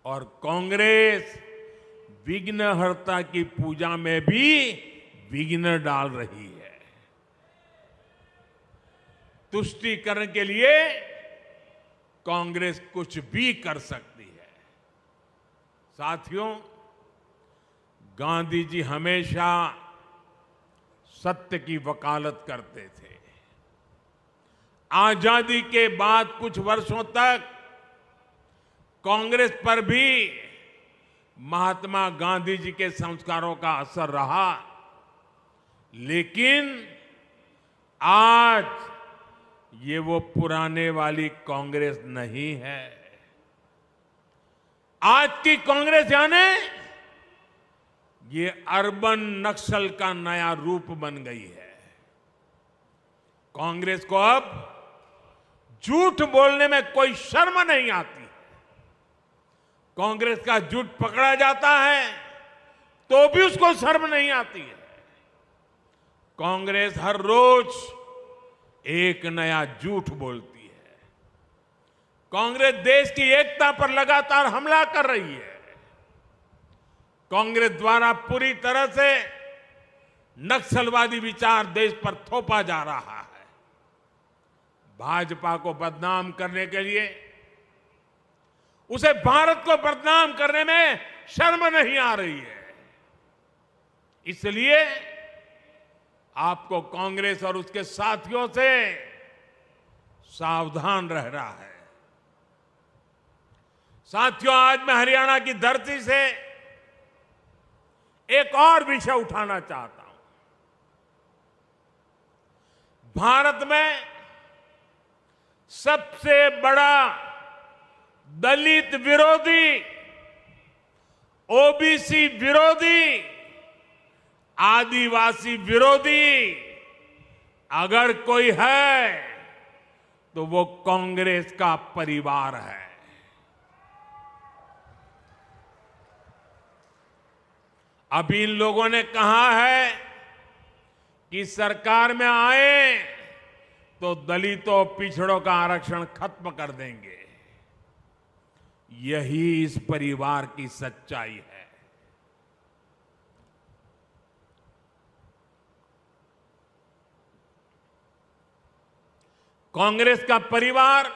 और कांग्रेस विघ्नहर्ता की पूजा में भी विघ्न डाल रही है। तुष्टीकरण के लिए कांग्रेस कुछ भी कर सकती है। साथियों, गांधी जी हमेशा सत्य की वकालत करते थे। आजादी के बाद कुछ वर्षों तक कांग्रेस पर भी महात्मा गांधी जी के संस्कारों का असर रहा, लेकिन आज ये वो पुराने वाली कांग्रेस नहीं है। आज की कांग्रेस यानी ये अर्बन नक्सल का नया रूप बन गई है। कांग्रेस को अब झूठ बोलने में कोई शर्म नहीं आती। कांग्रेस का झूठ पकड़ा जाता है तो भी उसको शर्म नहीं आती है। कांग्रेस हर रोज एक नया झूठ बोलती है। कांग्रेस देश की एकता पर लगातार हमला कर रही है। कांग्रेस द्वारा पूरी तरह से नक्सलवादी विचार देश पर थोपा जा रहा है। भाजपा को बदनाम करने के लिए, उसे भारत को बदनाम करने में शर्म नहीं आ रही है। इसलिए आपको कांग्रेस और उसके साथियों से सावधान रहना है। साथियों, आज मैं हरियाणा की धरती से एक और विषय उठाना चाहता हूं। भारत में सबसे बड़ा दलित विरोधी, ओबीसी विरोधी, आदिवासी विरोधी अगर कोई है तो वो कांग्रेस का परिवार है। अभी इन लोगों ने कहा है कि सरकार में आए तो दलितों पिछड़ों का आरक्षण खत्म कर देंगे। यही इस परिवार की सच्चाई है। कांग्रेस का परिवार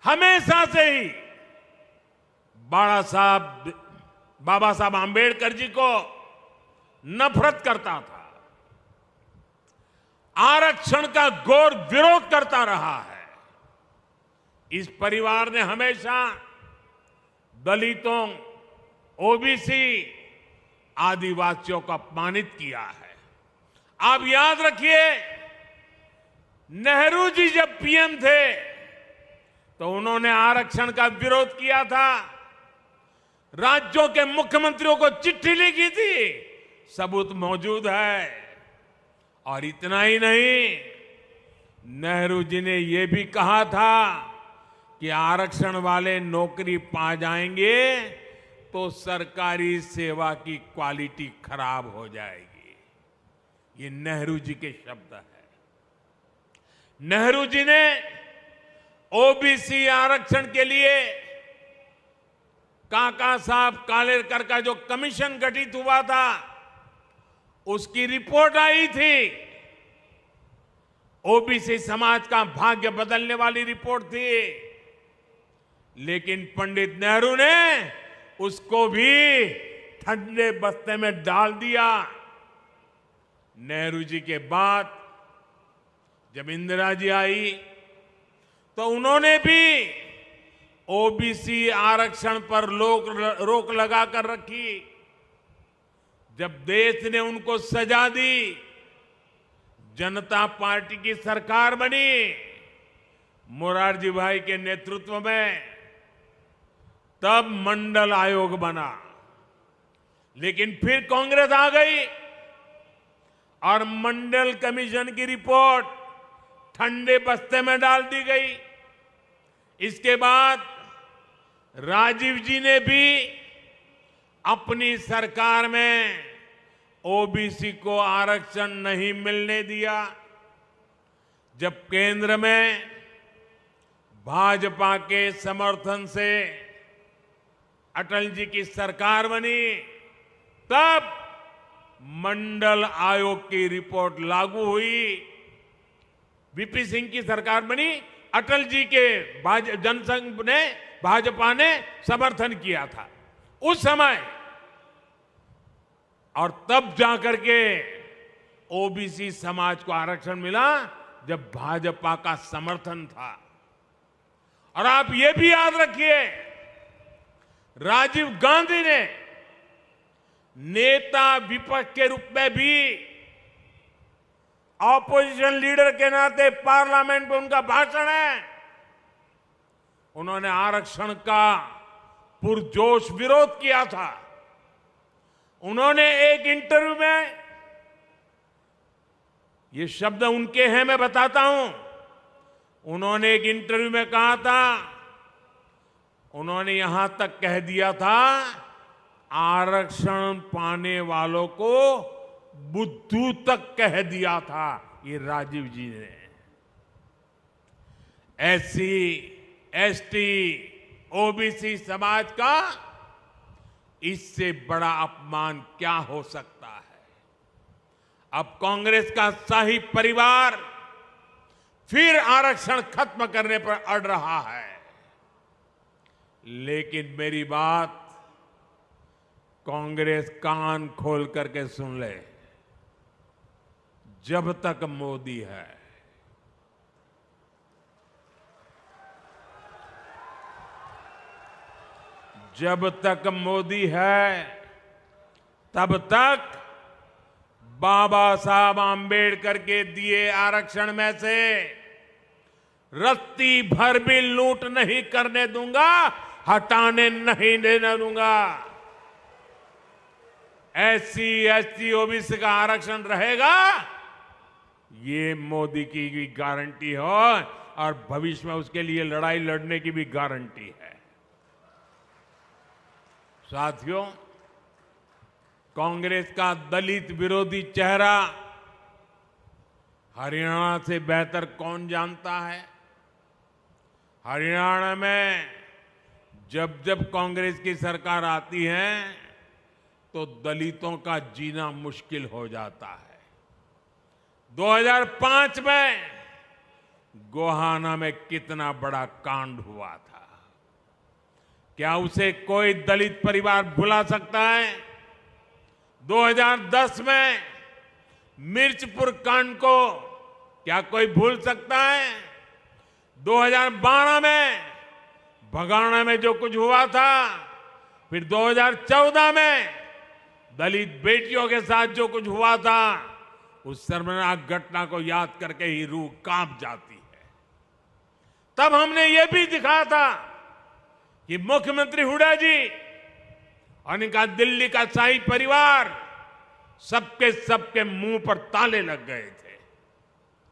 हमेशा से ही बाबा साहब आंबेडकर जी को नफरत करता था, आरक्षण का घोर विरोध करता रहा है। इस परिवार ने हमेशा दलितों, ओबीसी, आदिवासियों को अपमानित किया है। आप याद रखिए, नेहरू जी जब पीएम थे तो उन्होंने आरक्षण का विरोध किया था। राज्यों के मुख्यमंत्रियों को चिट्ठी लिखी थी, सबूत मौजूद है। और इतना ही नहीं, नेहरू जी ने यह भी कहा था कि आरक्षण वाले नौकरी पा जाएंगे तो सरकारी सेवा की क्वालिटी खराब हो जाएगी। ये नेहरू जी के शब्द है। नेहरू जी ने ओबीसी आरक्षण के लिए काका साहब कालेलकर का जो कमीशन गठित हुआ था, उसकी रिपोर्ट आई थी। ओबीसी समाज का भाग्य बदलने वाली रिपोर्ट थी, लेकिन पंडित नेहरू ने उसको भी ठंडे बस्ते में डाल दिया। नेहरू जी के बाद जब इंदिरा जी आई तो उन्होंने भी ओबीसी आरक्षण पर रोक लगा कर रखी। जब देश ने उनको सजा दी, जनता पार्टी की सरकार बनी मोरारजी भाई के नेतृत्व में, तब मंडल आयोग बना। लेकिन फिर कांग्रेस आ गई और मंडल कमीशन की रिपोर्ट ठंडे बस्ते में डाल दी गई। इसके बाद राजीव जी ने भी अपनी सरकार में ओबीसी को आरक्षण नहीं मिलने दिया। जब केंद्र में भाजपा के समर्थन से अटल जी की सरकार बनी, तब मंडल आयोग की रिपोर्ट लागू हुई। वीपी सिंह की सरकार बनी, अटल जी के जनसंघ ने, भाजपा ने समर्थन किया था उस समय, और तब जाकर के ओबीसी समाज को आरक्षण मिला जब भाजपा का समर्थन था। और आप ये भी याद रखिए, राजीव गांधी ने नेता विपक्ष के रूप में भी, ऑपोजिशन लीडर के नाते पार्लियामेंट में उनका भाषण है, उन्होंने आरक्षण का पुरजोश विरोध किया था। उन्होंने एक इंटरव्यू में, ये शब्द उनके हैं, मैं बताता हूं, उन्होंने एक इंटरव्यू में कहा था, उन्होंने यहां तक कह दिया था, आरक्षण पाने वालों को बुद्धू तक कह दिया था। ये राजीव जी ने। एससी, एसटी, ओबीसी समाज का इससे बड़ा अपमान क्या हो सकता है। अब कांग्रेस का शाही परिवार फिर आरक्षण खत्म करने पर अड़ रहा है। लेकिन मेरी बात कांग्रेस कान खोल करके सुन ले, जब तक मोदी है, जब तक मोदी है, तब तक बाबा साहब आंबेडकर के दिए आरक्षण में से रत्ती भर भी लूट नहीं करने दूंगा, हटाने नहीं देने दूंगा। एससी, एसटी, ओबीसी का आरक्षण रहेगा, ये मोदी की भी गारंटी हो, और भविष्य में उसके लिए लड़ाई लड़ने की भी गारंटी है। साथियों, कांग्रेस का दलित विरोधी चेहरा हरियाणा से बेहतर कौन जानता है। हरियाणा में जब जब कांग्रेस की सरकार आती है तो दलितों का जीना मुश्किल हो जाता है। 2005 में गोहाना में कितना बड़ा कांड हुआ था, क्या उसे कोई दलित परिवार भुला सकता है? 2010 में मिर्चपुर कांड को क्या कोई भूल सकता है? 2012 में भगाना में जो कुछ हुआ था, फिर 2014 में दलित बेटियों के साथ जो कुछ हुआ था, उस शर्मनाक घटना को याद करके ही रूह कांप जाती है। तब हमने ये भी दिखाया था कि मुख्यमंत्री हुड्डा जी और इनका दिल्ली का शाही परिवार सबके मुंह पर ताले लग गए थे।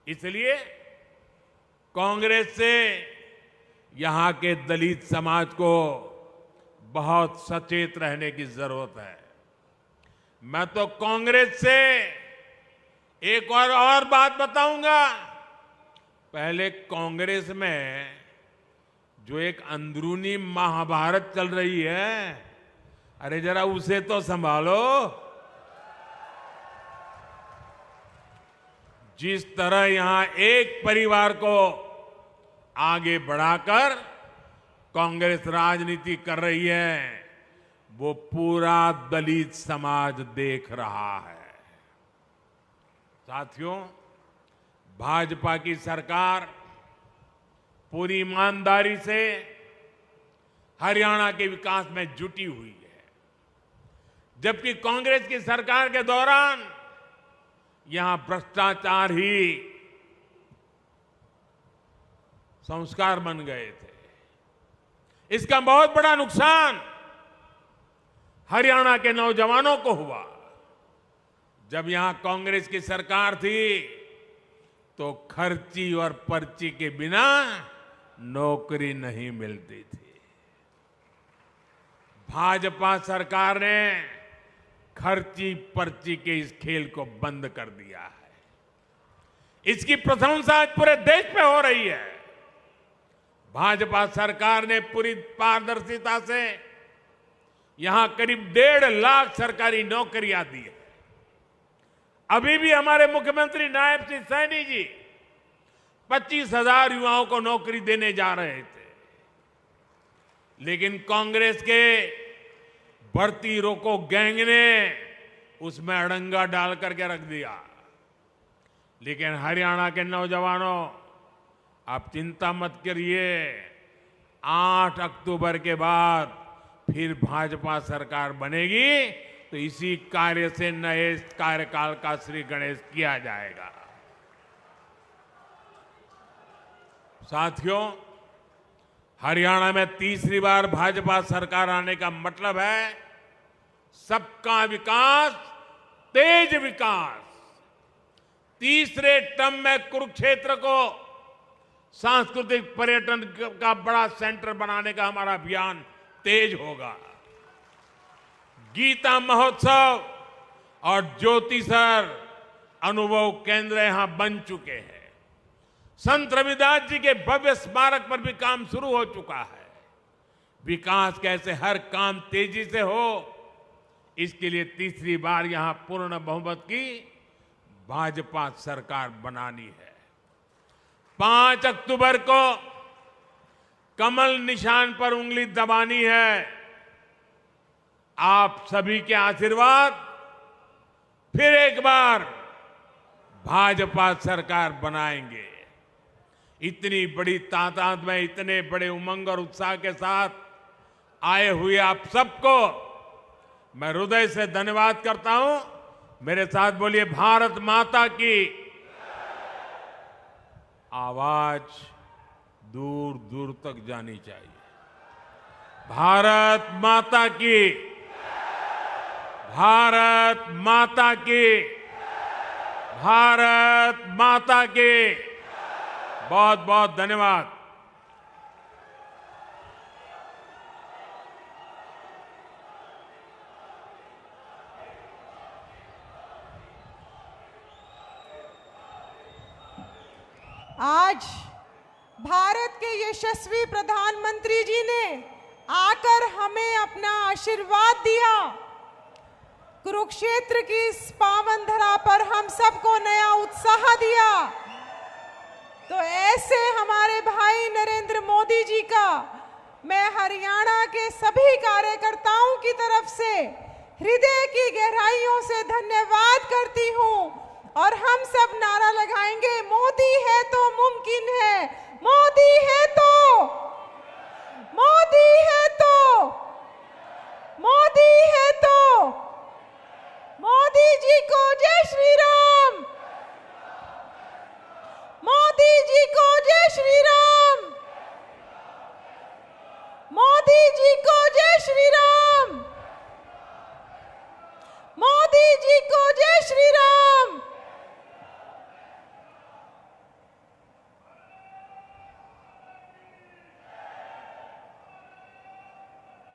इसलिए कांग्रेस से यहां के दलित समाज को बहुत सचेत रहने की जरूरत है। मैं तो कांग्रेस से एक और बात बताऊंगा। पहले कांग्रेस में जो एक अंदरूनी महाभारत चल रही है, अरे जरा उसे तो संभालो। जिस तरह यहां एक परिवार को आगे बढ़ाकर कांग्रेस राजनीति कर रही है, वो पूरा दलित समाज देख रहा है। साथियों, भाजपा की सरकार पूरी ईमानदारी से हरियाणा के विकास में जुटी हुई है, जबकि कांग्रेस की सरकार के दौरान यहां भ्रष्टाचार ही संस्कार बन गए थे। इसका बहुत बड़ा नुकसान हरियाणा के नौजवानों को हुआ। जब यहां कांग्रेस की सरकार थी तो खर्ची और पर्ची के बिना नौकरी नहीं मिलती थी। भाजपा सरकार ने खर्ची पर्ची के इस खेल को बंद कर दिया है। इसकी प्रशंसा आज पूरे देश में हो रही है। भाजपा सरकार ने पूरी पारदर्शिता से यहां करीब 1.5 लाख सरकारी नौकरियां दी है। अभी भी हमारे मुख्यमंत्री नायब सिंह सैनी जी 25,000 युवाओं को नौकरी देने जा रहे थे, लेकिन कांग्रेस के भर्ती रोको गैंग ने उसमें अड़ंगा डाल करके रख दिया। लेकिन हरियाणा के नौजवानों, आप चिंता मत करिए, 8 अक्टूबर के बाद फिर भाजपा सरकार बनेगी तो इसी कार्य से नए कार्यकाल का श्री गणेश किया जाएगा। साथियों, हरियाणा में तीसरी बार भाजपा सरकार आने का मतलब है सबका विकास, तेज विकास। तीसरे टर्म में कुरुक्षेत्र को सांस्कृतिक पर्यटन का बड़ा सेंटर बनाने का हमारा अभियान तेज होगा। गीता महोत्सव और ज्योतिसर अनुभव केंद्र यहां बन चुके हैं। संत रविदास जी के भव्य स्मारक पर भी काम शुरू हो चुका है। विकास कैसे हर काम तेजी से हो, इसके लिए तीसरी बार यहां पूर्ण बहुमत की भाजपा सरकार बनानी है। 5 अक्टूबर को कमल निशान पर उंगली दबानी है। आप सभी के आशीर्वाद फिर एक बार भाजपा सरकार बनाएंगे। इतनी बड़ी तादाद में, इतने बड़े उमंग और उत्साह के साथ आए हुए आप सबको मैं हृदय से धन्यवाद करता हूं। मेरे साथ बोलिए, भारत माता की। आवाज दूर दूर तक जानी चाहिए। भारत माता की, भारत माता की, भारत माता की। बहुत बहुत धन्यवाद। आज भारत के यशस्वी प्रधानमंत्री जी ने आकर हमें अपना आशीर्वाद दिया। कुरुक्षेत्र की इस पावन धरा पर हम सबको नया उत्साह दिया। तो ऐसे हमारे भाई नरेंद्र मोदी जी का मैं हरियाणा के सभी कार्यकर्ताओं की तरफ से हृदय की गहराइयों से धन्यवाद करती हूं। और हम सब नारा लगाएंगे, मोदी है तो मुमकिन है, मोदी है तो, मोदी है तो, मोदी है तो। मोदी जी को जय श्री राम, मोदी जी को जय श्री राम, मोदी जी को जय श्री राम।